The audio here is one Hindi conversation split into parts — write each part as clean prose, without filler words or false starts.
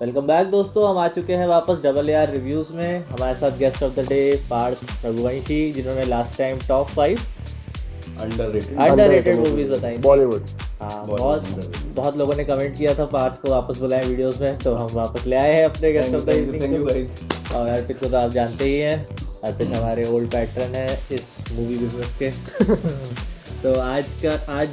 वेलकम बैक दोस्तों, हम आ चुके हैं वापस डबल AR रिव्यूज़ में। हमारे साथ guest of the day Parth Raghuvanshi, जिन्होंने last time top 5 underrated movies बताई थी। बॉलीवुड। हाँ, बहुत लोगों ने कमेंट किया था पार्थ को वापस बुलाएं वीडियोस में, तो हम वापस ले आए हैं अपने गेस्ट ऑफ द इवनिंग। और अर्पित को तो आप जानते ही हैं, अर्पित हमारे ओल्ड पैटर्न है इस मूवी बिजनेस के। तो आज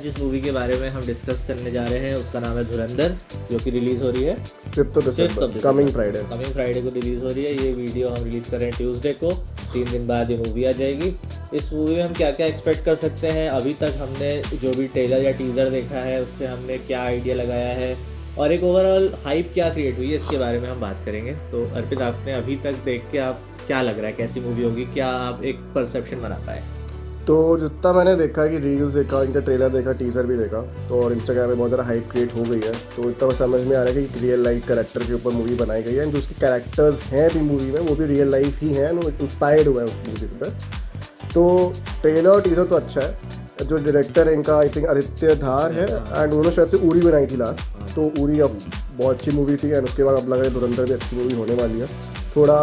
जिस मूवी के बारे में हम डिस्कस करने जा रहे हैं उसका नाम है धुरंधर, जो कि रिलीज़ हो रही है 5th दिसंबर, कमिंग फ्राइडे को रिलीज़ हो रही है। ये वीडियो हम रिलीज़ कर रहे हैं ट्यूसडे को, 3 दिन बाद ये मूवी आ जाएगी। इस मूवी में हम क्या क्या एक्सपेक्ट कर सकते हैं, अभी तक हमने जो भी ट्रेलर या टीज़र देखा है उससे हमने क्या आइडिया लगाया है, और एक ओवरऑल हाइप क्या क्रिएट हुई है, इसके बारे में हम बात करेंगे। तो अर्पित, आपने अभी तक देख के आप क्या लग रहा है, कैसी मूवी होगी, क्या आप एक परसेप्शन बना पाए? तो जितना मैंने देखा कि रील्स देखा, इनका ट्रेलर देखा, टीजर भी देखा, तो और इंस्टाग्राम में बहुत ज़्यादा हाइप क्रिएट हो गई है। तो इतना समझ में आ रहा है कि रियल लाइफ कैरेक्टर के ऊपर मूवी बनाई गई है, एंड जो उसके कैरेक्टर्स हैं भी मूवी में वो भी रियल लाइफ ही हैं, इंस्पायर्ड हुआ है उस मूवी से। तो ट्रेलर और टीजर तो अच्छा है। जो डायरेक्टर है इनका आई थिंक आदित्य धार है, एंड उन्होंने शायद से उरी बनाई थी लास्ट, तो उरी अब बहुत अच्छी मूवी थी, एंड उसके बाद अब लग रहा है धुरंधर भी अच्छी मूवी होने वाली है। थोड़ा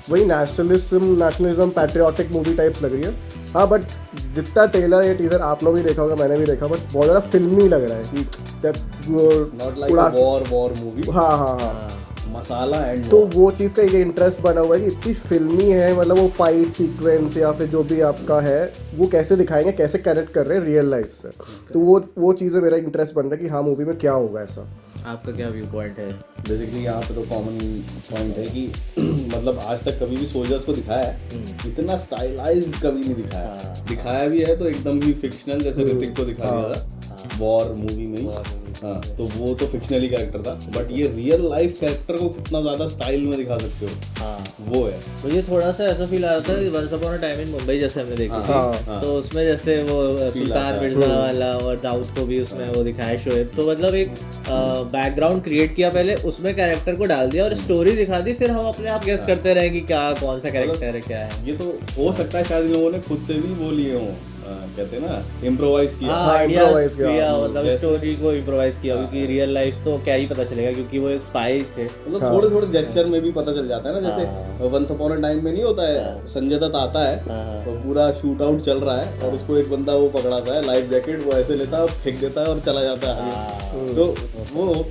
वही नेशनलिज्म पैट्रियाटिक मूवी टाइप्स लग रही है। हाँ, बट जितना ट्रेलर या टीजर आप लोग भी देखा होगा, मैंने भी देखा, बट बहुत ज़्यादा फिल्मी लग रहा है कि वॉर मूवी। हाँ मसाला एंड तो वो चीज़ का एक इंटरेस्ट बना हुआ है कि इतनी फिल्मी है, मतलब वो फाइट सीक्वेंस या फिर जो भी आपका है वो कैसे दिखाएंगे, कैसे कनेक्ट कर रहे हैं रियल लाइफ से। तो वो चीज़ें मेरा इंटरेस्ट बन रहा है कि हाँ मूवी में क्या होगा ऐसा। आपका क्या व्यू पॉइंट है? बेसिकली यहाँ पे तो कॉमन पॉइंट है कि मतलब आज तक कभी भी सोल्जर्स को दिखाया है, इतना स्टाइलाइज्ड कभी नहीं दिखाया। दिखाया भी है तो एकदम ही फिक्शनल, जैसे ऋतिक को दिखा दिया था वॉर मूवी में। हाँ, तो वो तो फिक्शनली कैरेक्टर था, बट ये रियल लाइफ कैरेक्टर को कितना ज़्यादा स्टाइल में दिखा सकते हो। हाँ, वो है। मुझे थोड़ा सा ऐसा फील आया था once upon a time in Mumbai जैसे हमने देखी थी, तो उसमें जैसे वो सुल्तान मिर्जा वाला और दाऊद को भी उसमें वो दिखाया शोएब, तो मतलब एक बैकग्राउंड क्रिएट किया पहले, उसमें कैरेक्टर को डाल दिया और स्टोरी दिखा दी, फिर हम अपने आप गेस करते रहे कि क्या कौन सा कैरेक्टर है, क्या है। ये तो हो सकता है शायद इन लोगों ने खुद से भी वो लिए हों, कहते हैं ना इम्प्रोवाइज किया। इम्प्रोवाइज किया, मतलब स्टोरी को इम्प्रोवाइज किया, क्योंकि रियल लाइफ तो क्या ही पता चलेगा, क्योंकि वो एक स्पाई थे। मतलब थोड़े थोड़े जेस्चर में भी पता चल जाता है ना, जैसे वंस अपॉन अ टाइम में नहीं होता है, संजय दत्त आता है तो पूरा शूट आउट चल रहा है और उसको एक बंदा वो पकड़ाता है लाइफ जैकेट, वो ऐसे लेता है, फेंक देता है और चला जाता है। तो वो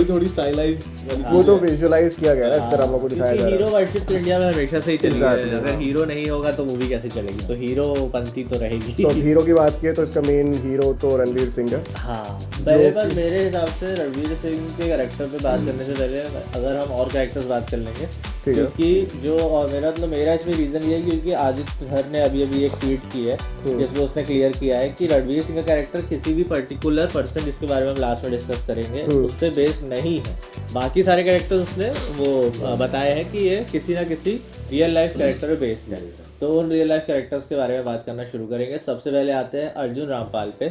थोड़ी स्टाइलाइज, वो तो विजुअलाइज किया गया है इस तरह हम लोग को दिखाया जा रहा है। हीरो वर्शिप तो इंडिया में हमेशा से ही चली है, अगर हीरो नहीं होगा तो मूवी कैसे चलेगी, तो हीरो पंथी तो रहेगी। तो हीरो की बात की तो इसका मेन हीरो तो रणवीर सिंह है। हाँ, पहले पर मेरे हिसाब से रणवीर सिंह के कैरेक्टर पे बात करने से पहले अगर हम और कैरेक्टर्स बात कर लेंगे, क्योंकि जो और मेरा इसमें रीज़न ये है क्योंकि आदित्य धर ने अभी एक ट्वीट की है जिसमें उसने क्लियर किया है कि रणवीर सिंह का कैरेक्टर किसी भी पर्टिकुलर पर्सन जिसके बारे में हम लास्ट में डिस्कस करेंगे उस पर बेस्ड नहीं है। बाकी सारे कैरेक्टर्स उसने वो बताए हैं कि ये किसी ना किसी रियल लाइफ कैरेक्टर पे बेस्ड है। तो उन रियल लाइफ कैरेक्टर्स के बारे में बात करना शुरू करेंगे। सबसे पहले आते हैं अर्जुन रामपाल पे।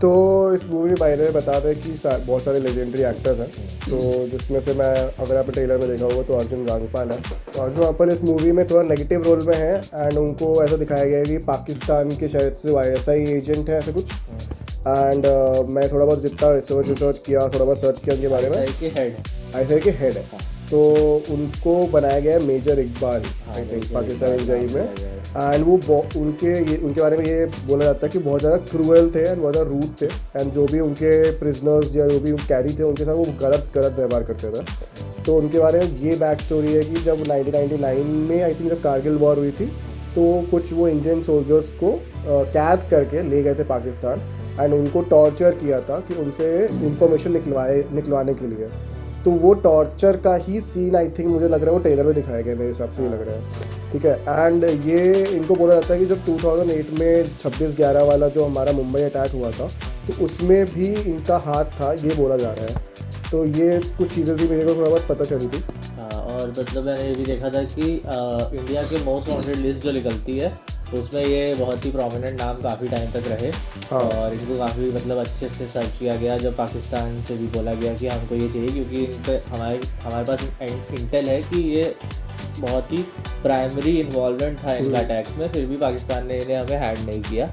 तो इस मूवी में बारे में बता दें कि बहुत सारे लेजेंडरी एक्टर्स हैं, तो जिसमें से मैं अगर आपने ट्रेलर में देखा होगा तो अर्जुन रामपाल है। तो अर्जुन रामपाल इस मूवी में थोड़ा नेगेटिव रोल में है, एंड उनको ऐसा दिखाया गया है कि पाकिस्तान के शायद से ISI एजेंट है ऐसे कुछ। एंड मैं थोड़ा बहुत जितना रिसर्च किया, थोड़ा बहुत सर्च किया उनके बारे में, ISI के हेड है, तो उनको बनाया गया है major Iqbal I think Pakistan agent में। एंड वो उनके बारे में ये बोला जाता है कि बहुत ज़्यादा क्रूअल थे एंड बहुत ज़्यादा रूड थे, एंड जो भी उनके प्रिजनर्स या जो भी कैदी थे उनके साथ वो गलत व्यवहार करते थे। तो उनके बारे में ये बैक स्टोरी है कि जब 1999 में आई थिंक जब कारगिल वॉर हुई थी, तो कुछ वो इंडियन सोल्जर्स को कैद करके ले गए थे पाकिस्तान, एंड उनको टॉर्चर किया था कि उनसे इंफॉर्मेशन निकलवाने के लिए। तो वो टॉर्चर का ही सीन आई थिंक मुझे लग रहा है वो ट्रेलर में दिखाया गया, मेरे हिसाब से ये लग रहा है, ठीक है। एंड ये इनको बोला जाता है कि जब 2008 में 26/11 वाला जो हमारा मुंबई अटैक हुआ था, तो उसमें भी इनका हाथ था, ये बोला जा रहा है। तो ये कुछ चीज़ें भी मेरे को थोड़ा बहुत पता चली थी। और मतलब मैंने ये भी देखा था कि इंडिया के मोस्ट वांटेड लिस्ट जो निकलती है उसमें ये बहुत ही प्रोमिनेंट नाम काफ़ी टाइम तक रहे। और इनको काफ़ी मतलब अच्छे से सर्च किया गया, जब पाकिस्तान से भी बोला गया कि हमको ये चाहिए, क्योंकि इन पर हमारे पास इंटेल है कि ये बहुत ही प्राइमरी इन्वॉल्वमेंट था इनका अटैक्स में, फिर भी पाकिस्तान ने इन्हें हमें हैंड नहीं किया,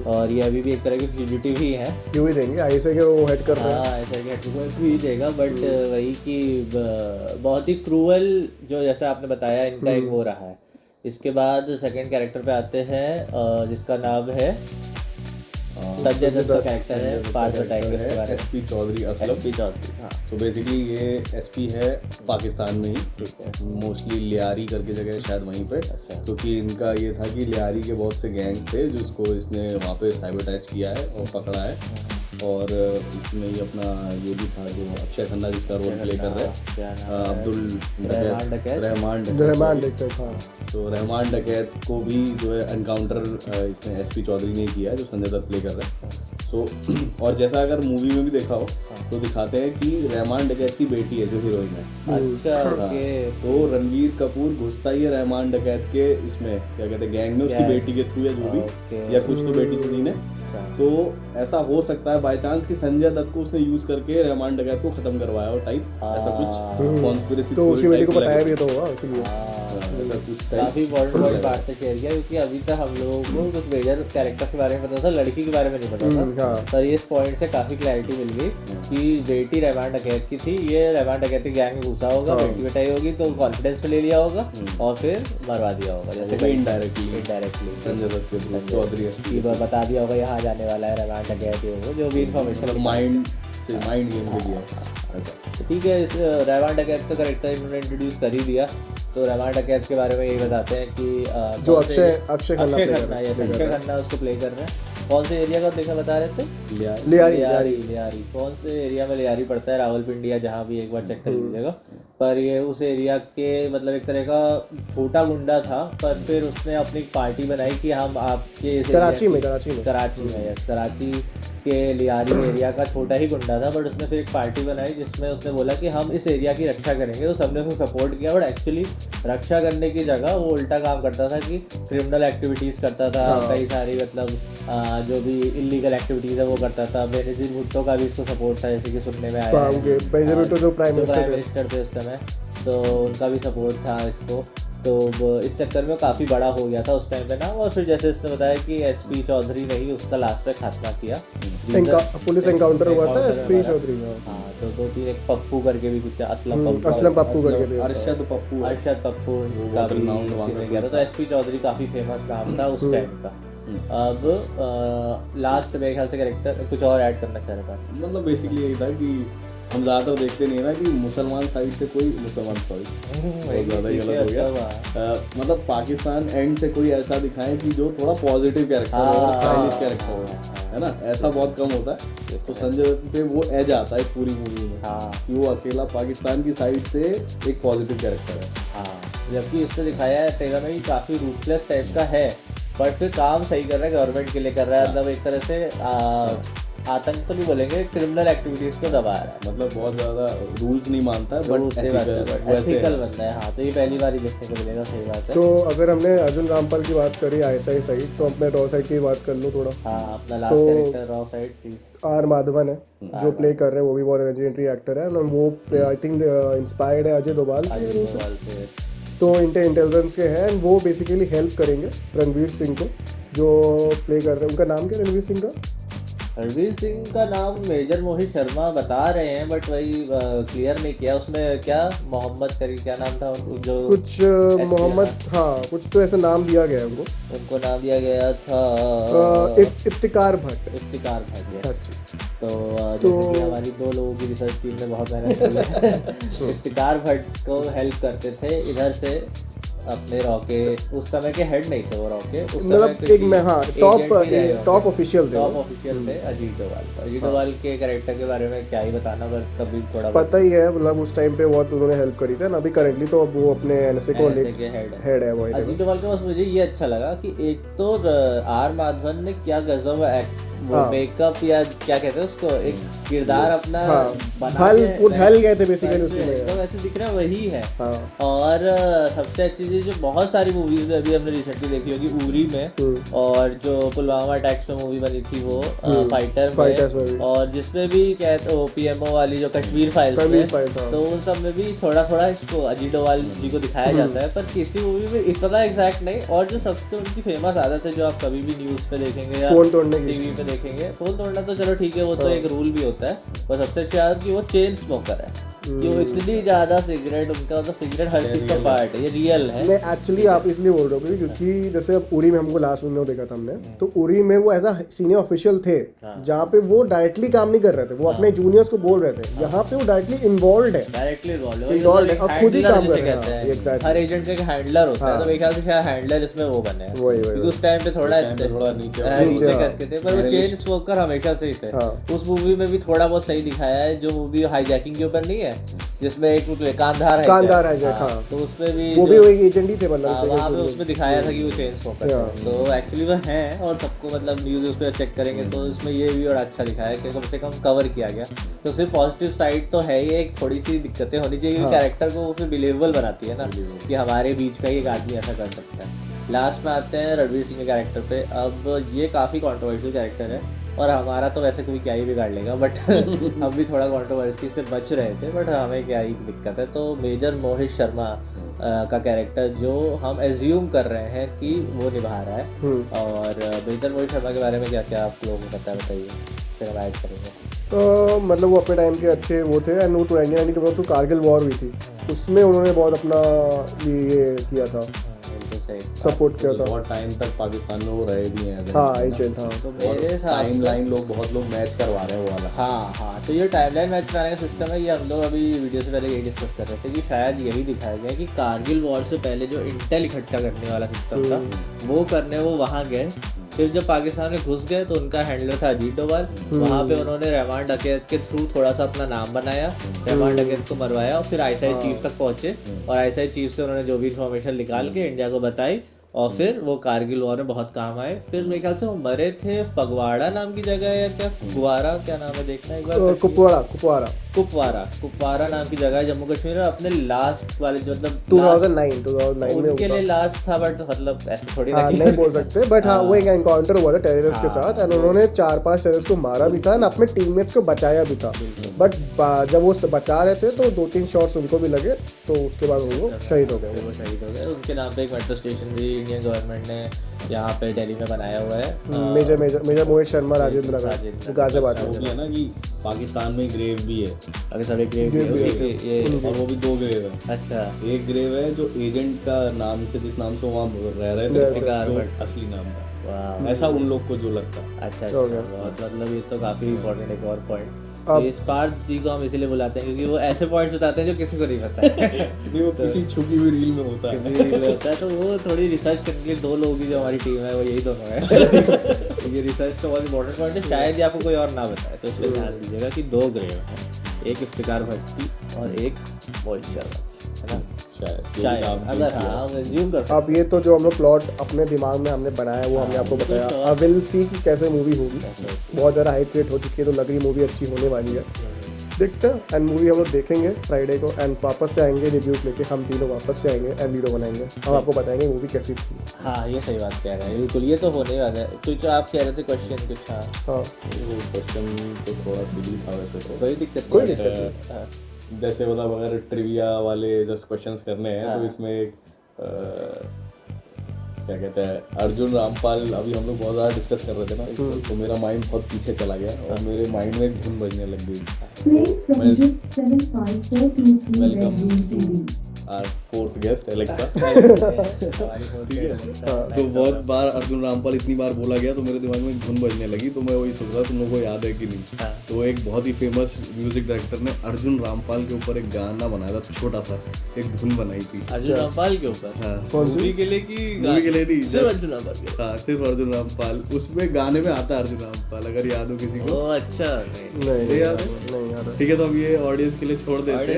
और ये अभी भी एक तरह के फ्यूजिटिव ही हैं। क्यों ही देंगे, ऐसे के वो हेड कर रहे हैं। हाँ, ऐसा कि हेड को क्यों ही देगा, बट वही कि बहुत ही क्रूअल, जो जैसा आपने बताया इनका एक वो रहा है। इसके बाद सेकंड कैरेक्टर पे आते हैं जिसका नाम है संजय दत्त का कैरेक्टर है, पार्थ बताएंगे इसके बारे में। एसपी चौधरी असलम। एसपी चौधरी, हाँ। तो बेसिकली ये एसपी है पाकिस्तान में ही, मोस्टली लियारी करके जगह है शायद वहीं पे। अच्छा। क्योंकि इनका ये था कि लियारी के बहुत से गैंग थे जिसको इसने वहाँ पे साइबरटैच किया है और पकड़ा है, और इसमें ही अपना ये भी था जो अक्षय खन्ना जिसका रोल प्ले कर रहे हैं, अब्दुल रहमान डकैत। हाँ, तो रहमान डकैत को भी जो है एनकाउंटर इसने एसपी चौधरी ने किया है, जो संजय दत्त प्ले कर रहे हैं। सो और जैसा अगर मूवी में भी देखा हो तो दिखाते हैं कि रहमान डकैत की बेटी है जो हीरोइन है। अच्छा, ओके। तो रणवीर कपूर घुसता ही है रहमान डकैत के इसमें क्या कहते हैं गैंग में, उसकी बेटी के थ्रू या जो भी, या कुछ तो बेटी से सीन है। तो ऐसा हो सकता है बाय चांस कि संजय दत्त को उसने यूज करके रहमान डकैत को खत्म करवाया हो टाइप, ऐसा कुछ कॉन्स्पिरेसी। तो उसकी बेटी को बताया भी तो होगा इसलिए। ऐसा कुछ काफी इम्पोर्टेंट पार्ट ने शेयर किया, क्योंकि अभी तक हम लोगों को कुछ मेजर कैरेक्टर्स के बारे में पता था, लड़की के बारे में नहीं पता था। पर ये इस पॉइंट से काफी क्लैरिटी मिल गई कि बेटी रहमान डकैत की थी, ये रहमान डकैत के गैंग में घुसा होगा, बेटी बेटाई होगी तो कॉन्फिडेंस में ले लिया होगा और फिर मरवा दिया होगा, जैसे इनडायरेक्टली संजय दत्त के चौधरी बता दिया होगा यहाँ जाने वाला है रहमान डकैत, वो जो भी इन्फॉर्मेशन माइंड गेम से दिया ऐसा। ठीक है। इस रहमान डकैत का कैरेक्टर इन्होंने इंट्रोड्यूस कर ही दिया, तो रहमान डकैत के बारे में यही बताते हैं कि जो अक्षय खन्ना उसको प्ले कर रहे हैं। कौन से एरिया का देखा बता रहे थे? लियारी। कौन से एरिया में लियारी पड़ता है? रावलपिंडी या जहाँ भी, एक बार चेक कर लीजिएगा। पर ये उस एरिया के मतलब एक तरह का छोटा गुंडा था, पर फिर उसने अपनी पार्टी बनाई कि हम आपके कराची में यस, कराची के लियारी एरिया का छोटा ही गुंडा था, बट उसने फिर एक पार्टी बनाई जिसमें उसने बोला कि हम इस एरिया की रक्षा करेंगे। तो सबने उसको सपोर्ट किया, बट एक्चुअली रक्षा करने की जगह वो उल्टा काम करता था कि क्रिमिनल एक्टिविटीज़ करता था। कई सारी मतलब जो भी इलीगल एक्टिविटीज़ है वो करता था। बेनज़ीर भुट्टो का भी इसको सपोर्ट था, जैसे कि सुनने में आया है। बेनज़ीर भुट्टो जो प्राइम मिनिस्टर थे उस समय, तो उनका भी सपोर्ट था इसको। तो इस चक्कर में काफ़ी बड़ा हो गया था उस टाइम पे ना। और फिर जैसे इसने बताया कि एसपी चौधरी ने ही उसका लास्ट पे खात्मा किया, पुलिस एनकाउंटर हुआ था एसपी चौधरी। हाँ, तो 2-3 एक पप्पू करके भी कुछ, असलम पप्पू करके भी, अरशद पप्पू का भी सीन गया था। तो एसपी चौधरी काफ़ी फेमस नाम था उस टाइम का। अब लास्ट मेरे ख्याल से कैरेक्टर कुछ और ऐड करना चाह रहा था। मतलब बेसिकली यही था कि हम ज़्यादातर देखते नहीं है ना कि मुसलमान साइड से कोई बहुत ज़्यादा ही गलत हो गया। मतलब पाकिस्तान एंड से कोई ऐसा दिखाए कि जो थोड़ा पॉजिटिव कैरेक्टर हो, स्टाइलिश कैरेक्टर हो, है ना, ऐसा बहुत कम होता है। तो संजय दत्त पे वो एज आता है पूरी मूवी में कि वो अकेला पाकिस्तान की साइड से एक पॉजिटिव कैरेक्टर है। हाँ, जबकि इसमें दिखाया है ट्रेलर में कि काफ़ी रूथलेस टाइप का है, बट फिर काम सही कर रहा है, गवर्नमेंट के लिए कर रहा है। मतलब एक तरह से आतंक तो नहीं बोलेंगे, क्रिमिनल एक्टिविटीज़ को दबा रहा है। मतलब बहुत ज़्यादा रूल्स नहीं मानता है, बट एथिकल बंदा है। हाँ, तो ये पहली बार ही देखने को मिलेगा, सही बात है। तो अगर हमने अर्जुन रामपाल की बात करी ISI साइड, तो अपने रॉ साइड की बात कर लो थोड़ा। हाँ, अपना लास्ट कैरेक्टर रॉ साइड प्लीज। आर माधवन है जो प्ले कर रहे हैं, वो भी बहुत लेजेंडरी एक्टर है। वो आई थिंक इंस्पायर्ड है अजय दोभाल से, तो इंटेलिजेंस के हैं। वो बेसिकली हेल्प करेंगे रणवीर सिंह को जो प्ले कर रहे हैं। उनका नाम क्या है रणवीर सिंह का? रणवीर सिंह का नाम मेजर मोहित शर्मा बता रहे हैं, बट वही क्लियर नहीं किया। उसमें क्या मोहम्मद करी क्या नाम था जो कुछ मोहम्मद, हाँ कुछ तो ऐसा नाम दिया गया है उनको नाम दिया गया था इफ्तिकार भट्ट। तो हमारी 2 लोगों की रिसर्च टीम ने बहुत मेहनत की है। इफ्तिकार भट्ट को हेल्प करते थे इधर से अपने रॉ के, उस समय के हेड नहीं थे वो रॉ के, मतलब एक टॉप ऑफिशियल थे अजीत डोभाल। अजीत डोभाल के कैरेक्टर के बारे में क्या ही बताना, पर कभी थोड़ा पता ही है। मतलब उस टाइम पे बहुत उन्होंने हेल्प करी थी ना। अभी करेंटली तो वो अपने NSA को हेड है वो। अजीत डोभाल के पास मुझे ये अच्छा लगा कि एक तो आर माधवन ने क्या गजब वो मेकअप या क्या कहते हैं उसको, एक किरदार अपना वो ढल गए थे बेसिकली उसमें, तो वैसे दिख रहा वही है। और सबसे अच्छी चीज जो बहुत सारी मूवीज में अभी हमने रिसेंटली देखी होगी, उरी में, और जो पुलवामा अटैक्स में मूवी बनी थी वो फाइटर में, और जिसमें भी क्या है PMO वाली जो कश्मीर फाइल्स में, तो उन सब में भी थोड़ा थोड़ा इसको अजीत डोभाल जी को दिखाया जाता है, पर किसी मूवी में इतना एग्जैक्ट नहीं। और जो सबसे उनकी फेमस आदत है जो आप कभी भी न्यूज पे देखेंगे या टीवी पे देखेंगे, फोन तोड़ना तो चलो ठीक है, वो तो एक रूल भी होता है, पर सबसे अच्छी आदत कि वो चेन स्मोकर है, कि वो इतनी ज्यादा सिगरेट, उनका मतलब सिगरेट हर चीज का पार्ट है, ये रियल है। मैं एक्चुअली आप इसलिए बोल रहे हो क्योंकि जैसे अब उरी में हमको लास्ट में देखा था हमने, तो उरी में वो ऐसा सीनियर ऑफिशियल थे जहाँ पे वो डायरेक्टली काम नहीं कर रहे थे, वो अपने जूनियर्स को बोल रहे थे। यहाँ पे वो डायरेक्टली इन्वॉल्व है, और खुद ही काम कर रहे हैं। हर एजेंट का एक हैंडलर होता है, तो मेरे ख्याल से शायद हैंडलर इसमें वो बने हैं, क्योंकि उस टाइम पे थोड़ा नीचे करके थे, पर वो चेन स्मोकर हमेशा से ही थे। उस मूवी में भी थोड़ा बहुत सही दिखाया है, जो मूवी हाईजैकिंग के ऊपर नहीं है, जिसमें एक कांधार है, तो उसमें भी वो भी एजेंट ही थे, मतलब वहाँ पे उसमें दिखाया था कि वो चेन स्मोकर है, तो एक्चुअली वो है। और सबको मतलब न्यूज़ उस पर चेक करेंगे तो इसमें ये भी और अच्छा दिखाया है कि कम से कम कवर किया गया। तो सिर्फ पॉजिटिव साइड तो है ही, एक थोड़ी सी दिक्कतें होनी चाहिए, कैरेक्टर को फिर बिलीवेबल बनाती है ना, कि हमारे बीच का एक आदमी ऐसा कर सकता है। लास्ट में आते हैं रणवीर सिंह के कैरेक्टर पे। अब ये काफ़ी कॉन्ट्रोवर्शियल कैरेक्टर है, और हमारा तो वैसे कोई क्या ही बिगाड़ लेगा, बट हम भी थोड़ा कंट्रोवर्सी से बच रहे थे, बट हमें क्या ही दिक्कत है। तो मेजर मोहित शर्मा का कैरेक्टर जो हम एज्यूम कर रहे हैं कि वो निभा रहा है, और मेजर मोहित शर्मा के बारे में क्या क्या आप लोगों को पता है बताइए, फिर हम ऐड करेंगे। तो मतलब वो अपने टाइम के अच्छे वो थे, एंड वो 1990 के बाद कारगिल वॉर हुई थी, उसमें उन्होंने बहुत अपना ये किया था, सपोर्ट किया था। बहुत टाइम तक पाकिस्तान में वो रहे भी हैं। एजेंट। तो मेरे टाइमलाइन बहुत लोग मैच करवा रहे हैं वो वाला। हाँ, तो ये टाइमलाइन मैच कराने का सिस्टम है, ये हम लोग अभी वीडियो से पहले यही डिस्कस कर रहे थे कि शायद यही दिखाया गया कि कारगिल वॉर से पहले जो इंटेल इकट्ठा करने वाला सिस्टम था वो करने वो वहाँ गए, फिर जब पाकिस्तान में घुस गए तो उनका हैंडलर था अजीत डोभाल, वहाँ पे उन्होंने रहमान डकैत के थ्रू थोड़ा सा अपना नाम बनाया, रहमान डकैत को मरवाया, और फिर ISI चीफ तक पहुँचे, और ISI चीफ से उन्होंने जो भी इन्फॉर्मेशन निकाल के इंडिया को बताई, और फिर वो कारगिल वॉर में बहुत काम आए। फिर मेरे ख्याल से वो मरे थे फगवाड़ा नाम की जगह, या क्या गुवारा क्या नाम है देखना एक बार, कुपवारा नाम की जगह है जम्मू कश्मीर में। अपने लास्ट वाले जो मतलब 2009 में उनके लिए लास्ट था, बट मतलब ऐसे थोड़ी नहीं बोल सकते, बट हाँ वो एक एनकाउंटर हुआ था टेररिस्ट के साथ, एंड उन्होंने 4-5 टेररिस्ट को मारा भी था, एंड अपने टीममेट्स को बचाया भी था, बट जब वो बचा रहे थे तो 2-3 शॉट्स उनको भी लगे, तो उसके बाद वो शहीद हो गए। उनके नाम पे एक मेट्रो स्टेशन भी इंडियन गवर्नमेंट ने यहाँ पे दिल्ली में बनाया हुआ है, मेजर मोहित शर्मा राजेंद्र गाजियाबाद है ना, कि पाकिस्तान में ग्रेव भी है, अगर सब एक ग्रेव ये, और वो भी 2 ग्रेव है। अच्छा, एक ग्रेव है जो एजेंट का नाम से, जिस नाम से वहाँ रह रहे थे, असली नाम था, ऐसा उन लोग को जो लगता है। अच्छा, बहुत मतलब ये तो काफी इम्पोर्टेंट एक और पॉइंट। इस्पार्थ जी को हम इसीलिए बुलाते हैं क्योंकि वो ऐसे पॉइंट्स बताते हैं जो किसी को नहीं पता है। वो किसी छुपी हुई रील में होता है, तो वो थोड़ी रिसर्च करने के लिए 2 लोग ही जो हमारी टीम है वो यही दोनों है। ये रिसर्च तो बहुत इंपॉर्टेंट पॉइंट है, शायद ही आपको कोई और ना बताए, तो उस पर ध्यान दीजिएगा कि 2 ग्रेव हैं, एक इफ्तिकार भट्टी और एक मोहित शर्मा, है ना, शायद अगर हाँ कर। अब ये तो जो हम लोग प्लॉट अपने दिमाग में हमने बनाया वो हमने आपको बताया, अब विल सी कि कैसे मूवी होगी। बहुत ज़्यादा हाइप क्रिएट हो चुकी है, तो लग रही मूवी अच्छी होने वाली है, देखते हैं। एंड मूवी हम लोग देखेंगे फ्राइडे को, एंड वापस से आएंगे रिव्यूज लेके, हम तीनों वापस से आएंगे एंड वीडियो बनाएंगे, हम आपको बताएंगे मूवी कैसी थी। हाँ, ये सही बात कह रहे हैं, बिल्कुल, ये तो होने वाला है। कुछ आप कह रहे थे क्वेश्चन कुछ? हाँ, क्वेश्चन तो थोड़ा सीधी था वैसे, तो कोई दिक्कत नहीं। जैसे मतलब अगर ट्रिविया वाले जस्ट क्वेश्चंस करने हैं, तो इसमें क्या कहते हैं, अर्जुन रामपाल, अभी हम लोग बहुत ज़्यादा डिस्कस कर रहे थे ना, तो मेरा माइंड बहुत पीछे चला गया और मेरे माइंड में एक धुन बजने लग गई। Welcome our 4th guest Alexa. ठीक है, तो बहुत बार अर्जुन रामपाल इतनी बार बोला गया तो मेरे दिमाग में एक धुन बजने लगी, तो मैं वही सोच रहा तुम लोगों को याद है कि नहीं। तो एक बहुत ही फेमस म्यूजिक डायरेक्टर ने अर्जुन रामपाल के ऊपर एक गाना बनाया था, छोटा सा एक धुन बनाई थी अर्जुन रामपाल के ऊपर। हाँ, मूवी के लिए कि मूवी के लिए नहीं, सिर्फ अर्जुन रामपाल। हाँ, सिर्फ अर्जुन रामपाल, उसमें गाने में आता है अर्जुन रामपाल, अगर याद हो किसी को। अच्छा, नहीं याद है। ठीक है, तो हम ये ऑडियंस के लिए छोड़ देते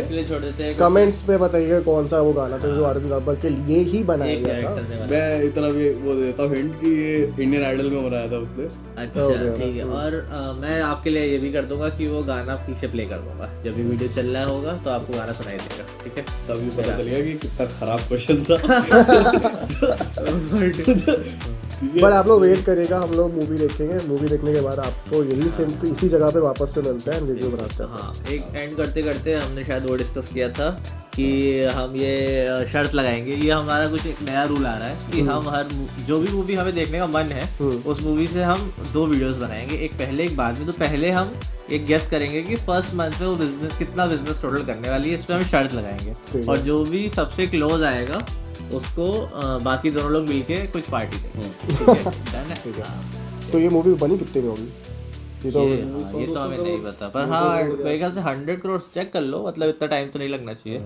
हैं, कमेंट्स पे बताइए कौन कौन सा वो गाना था जो अर्जुन रामपाल के लिए ही बनाया एक गया था। कैरेक्टर ने मैं इतना भी वो देता हूँ हिंट कि ये इंडियन आइडल में बनाया था उसने। अच्छा ठीक है। और मैं आपके लिए ये भी कर दूंगा कि वो गाना पीछे प्ले कर दूंगा, जब भी वीडियो चल रहा होगा तो आपको गाना सुनाई देगा, ठीक है? तभी पता चलेगा कि कितना खराब क्वेश्चन था। बट आप लोग वेट करेगा, हम लोग मूवी देखेंगे, मूवी देखने के बाद आपको यही सेम इसी जगह पे वापस से मिलते हैं, रिव्यू बनाते हैं। हाँ, एक एंड करते करते हमने शायद वो डिस्कस किया था कि हम ये शर्त लगाएंगे, ये हमारा कुछ एक नया रूल आ रहा है कि हम हर जो भी मूवी हमें देखने का मन है उस मूवी से हम 2 वीडियोस बनाएंगे, एक पहले एक बाद में। तो पहले हम एक गेस करेंगे कि फर्स्ट मंथ में वो बिजनेस कितना बिजनेस टोटल करने वाली है, इस पर हम शर्त लगाएंगे, और जो भी सबसे क्लोज आएगा उसको बाकी दोनों लोग मिलके कुछ पार्टी देंगे, ठीक है? Done है? हाँ। तो ये मूवी बनी कितने में होगी? ये तो हमें नहीं पता, पर हाँ मेरे ख्याल से 100 करोड़ चेक कर लो, मतलब इतना टाइम तो नहीं लगना चाहिए।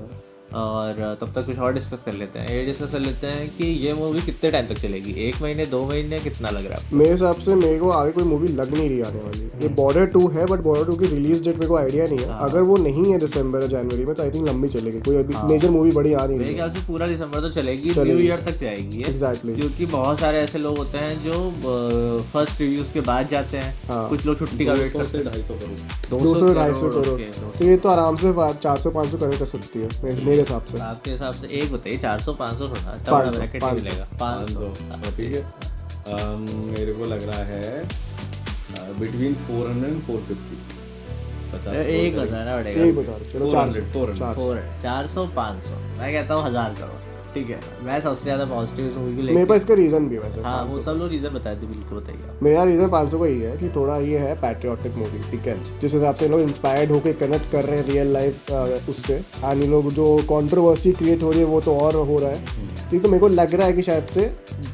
और तब तक कुछ और डिस्कस कर लेते हैं। ये डिस्कस कर लेते हैं कि ये मूवी कितने टाइम तक चलेगी, 1 महीने 2 महीने, कितना लग रहा है? मेरे हिसाब से मेरे को आगे कोई मूवी लग नहीं रही आने वाली। ये बॉर्डर 2 है, बट बॉर्डर 2 की रिलीज डेट मेरे को आइडिया नहीं है। अगर वो नहीं है दिसंबर या जनवरी में तो आई थिंक लंबी चलेगी, कोई अभी मेजर मूवी बड़ी आ नहीं रही मेरे ख्याल से पूरा दिसंबर तो चलेगी, न्यू ईयर तक जाएगी ये। एग्जैक्टली, क्योंकि बहुत सारे ऐसे लोग होते हैं जो फर्स्ट रिव्यूज के बाद जाते हैं, कुछ लोग छुट्टी का वेट करते हैं। 200-250 करोड़, तो ये तो आराम से 400-500 करोड़ कर सकती है मेरे हिसाब से। आपके हिसाब से एक बताइए, 400-500 थोड़ा तब बड़ा ब्रैकेट नहीं मिलेगा। 500 ठीक है। मेरे को लग रहा है बिटवीन 400 and 450। एक बताना पड़ेगा। यही बता रहे, चलो 400। 400-500 मैं कहता हूँ 1000 करोड़, ठीक है? मैं सबसे ज्यादा पॉजिटिव इस मूवी को मेरे लेके। पास इसका रीजन भी है वैसे। हाँ, वो सब लोग रीजन बताए थे, बिल्कुल बताइए। मेरा रीजन 500 का ही है कि थोड़ा ये है पैट्रियोटिक मूवी, ठीक है? जिस हिसाब से लोग इंस्पायर्ड होकर कनेक्ट कर रहे हैं रियल लाइफ उससे, और ये लोग जो कंट्रोवर्सी क्रिएट हो रही है वो तो और हो रहा है, ठीक। तो मेरे को लग रहा है कि शायद से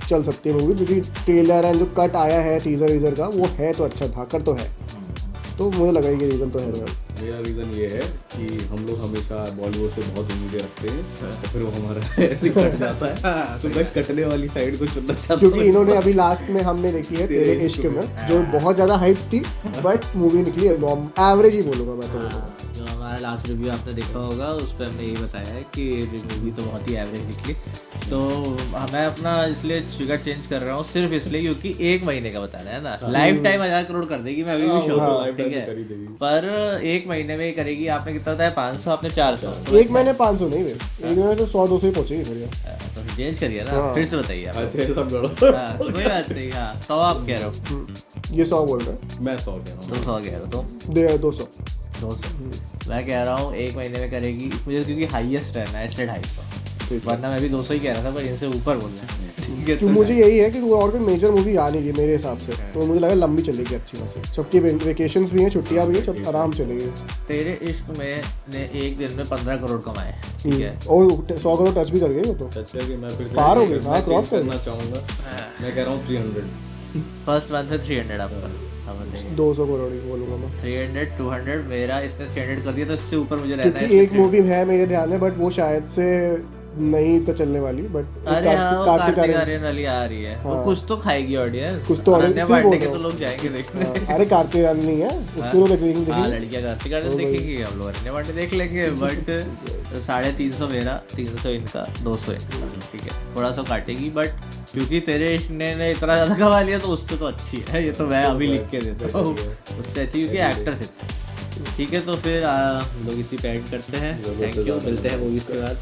चल सकती है मूवी, क्योंकि ट्रेलर एंड जो कट आया है टीजर वीजर का वो है तो अच्छा, धाकर तो है, तो मुझे लग रहा है कि रीजन तो है। मेरा रीज़न ये है कि हम लोग हमेशा बॉलीवुड से बहुत उम्मीदें रखते हैं और फिर वो हमारा ऐसे कट जाता है, तो मैं कटने वाली साइड को चुनना चाहता हूँ। क्योंकि इन्होंने अभी लास्ट में हमने देखी है तेरे इश्क में, जो बहुत ज़्यादा हाइप थी, बट मूवी निकली एवरेज ही बोलूँगा मैं तो। जो हमारा लास्ट रिव्यू आपने देखा होगा उस पर हमने यही बताया है कि मूवी तो बहुत ही एवरेज निकली। तो मैं अपना इसलिए फिगर चेंज कर रहा हूँ सिर्फ इसलिए क्योंकि 1 महीने का बताना है ना, लाइफ टाइम 1000 करोड़ कर देगी, मैं अभी भी श्योर हूँ, ठीक है? पर 1 महीने में ही करेगी। आपने कितना बताया? 500, आपने 400। 1 महीने 500 नहीं भाई, 1 महीने तो 100-200 ही पहुँचेगी फिर। तो चेंज करिए ना, फिर से बताइए आप। अच्छा सब गड़ो। कोई बात नहीं। हाँ, 100 आप कह रहे हो, ये 100 बोल रहे हैं, मैं 100 कह रहा हूँ। तुम 100 कह रहे हो, तुम 200। 200 मैं कह रहा हूँ 1 महीने में करेगी मुझे, क्योंकि हाईएस्ट रहना है इसलिए 250, वरना मैं भी 200 ही कह रहा था, पर इनसे ऊपर बोल रहा है, ठीक है? तो मुझे यही है कि और कोई मेजर मूवी आ नहीं रही मेरे हिसाब से, तो मुझे लगा लंबी चलेगी अच्छी खासी, सबकी वेकेशंस भी हैं, छुट्टियां भी हैं, सब आराम चलेगी। तेरे इश्क में ने एक दिन में 15 करोड़ कमाए, ठीक है? और 100 करोड़ टच भी कर गए वो तो। सच है कि मैं फिर पार हो गए, हाँ, क्रॉस करना चाहूँगा। मैं कह रहा हूँ 300। फर्स्ट मंथ है 300 आपका, 200 करोड़ ही बोलूँगा मैं। 300, 200 मेरा, इसने 300 कर दिया, तो इससे ऊपर मुझे रहना है। क्योंकि एक मूवी है मेरे ध्यान में, बट वो शायद से नहीं तो चलने वाली, बट अरे हाँ, कार्तिक आर्यन वाली आ रही है, वो कुछ तो खाएगी ऑडियंस, कुछ तो अनन्या पांडे के तो लोग जाएंगे देखने। अरे कार्तिक आर्यन नहीं है उसको तो देखेंगे। हाँ, लड़कियां कार्तिक आर्यन देखेंगी, हम लोग अनन्या पांडे देख लेंगे, बट 350 मेरा, 300 इनका, 200 इनका, ठीक है? थोड़ा सा काटेगी, बट क्योंकि तेरे इश्क ने इतना ज्यादा कमा लिया तो उससे तो अच्छी है ये, तो मैं अभी लिख के देता हूँ, उससे अच्छी, क्योंकि एक्टर थे, ठीक है? तो फिर हम लोग इसी पे एंड करते हैं। थैंक यू, मिलते हैं मूवीज के बाद।